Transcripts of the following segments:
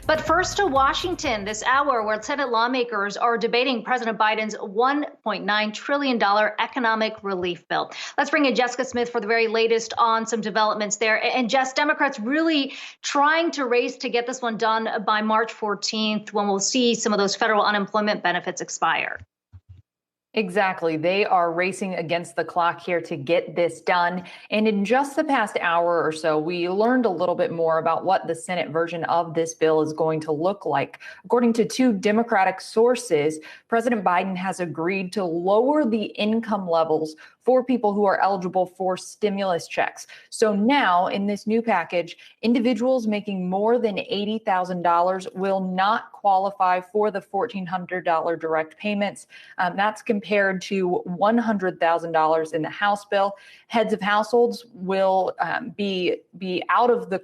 But first to Washington this hour, where Senate lawmakers are debating President Biden's $1.9 trillion economic relief bill. Let's bring in Jessica Smith for the very latest on some developments there. And Jess, Democrats really trying to race to get this one done by March 14th, when we'll see some of those federal unemployment benefits expire. Exactly. They are racing against the clock here to get this done. And in just the past hour or so, we learned a little bit more about what the Senate version of this bill is going to look like. According to two Democratic sources, President Biden has agreed to lower the income levels for people who are eligible for stimulus checks. So now in this new package, individuals making more than $80,000 will not qualify for the $1,400 direct payments. That's compared to $100,000 in the House bill. Heads of households will be out of the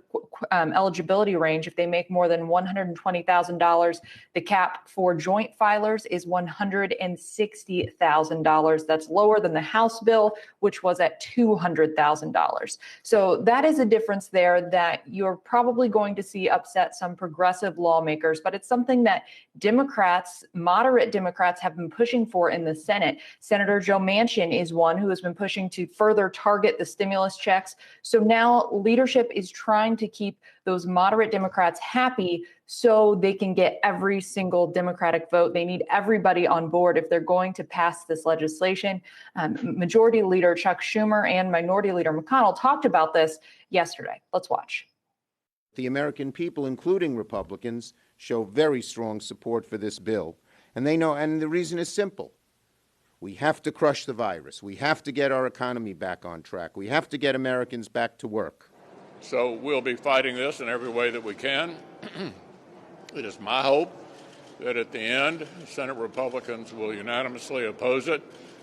eligibility range if they make more than $120,000. The cap for joint filers is $160,000. That's lower than the House bill, which was at $200,000. So that is a difference there that you're probably going to see upset some progressive lawmakers, but it's something that Democrats, moderate Democrats, have been pushing for in the Senate. Senator Joe Manchin is one who has been pushing to further target the stimulus checks. So now leadership is trying to keep those moderate Democrats happy so they can get every single Democratic vote. They need everybody on board if they're going to pass this legislation. Majority Leader Chuck Schumer and Minority Leader McConnell talked about this yesterday. Let's watch. The American people, including Republicans, show very strong support for this bill. And they know, and the reason is simple. We have to crush the virus. We have to get our economy back on track. We have to get Americans back to work. So we'll be fighting this in every way that we can. It is my hope that at the end, Senate Republicans will unanimously oppose it,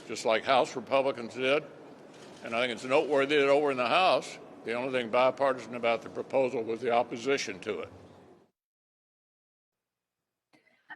just like House Republicans did. And I think it's noteworthy that over in the House, the only thing bipartisan about the proposal was the opposition to it.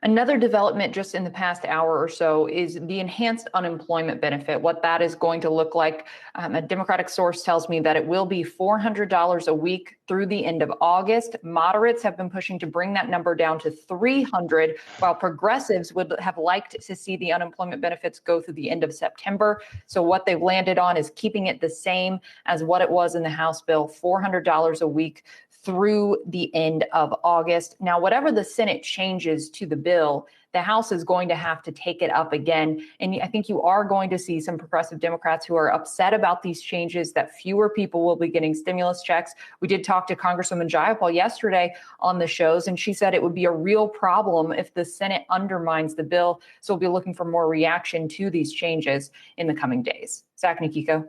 Another development just in the past hour or so is the enhanced unemployment benefit, what that is going to look like. A Democratic source tells me that it will be $400 a week through the end of August. Moderates have been pushing to bring that number down to $300, while progressives would have liked to see the unemployment benefits go through the end of September. So what they've landed on is keeping it the same as what it was in the House bill, $400 a week through the end of August. Now, whatever the Senate changes to the bill, the House is going to have to take it up again. And I think you are going to see some progressive Democrats who are upset about these changes, that fewer people will be getting stimulus checks. We did talk to Congresswoman Jayapal yesterday on the shows, and she said it would be a real problem if the Senate undermines the bill. So we'll be looking for more reaction to these changes in the coming days. Zach and Nikiko.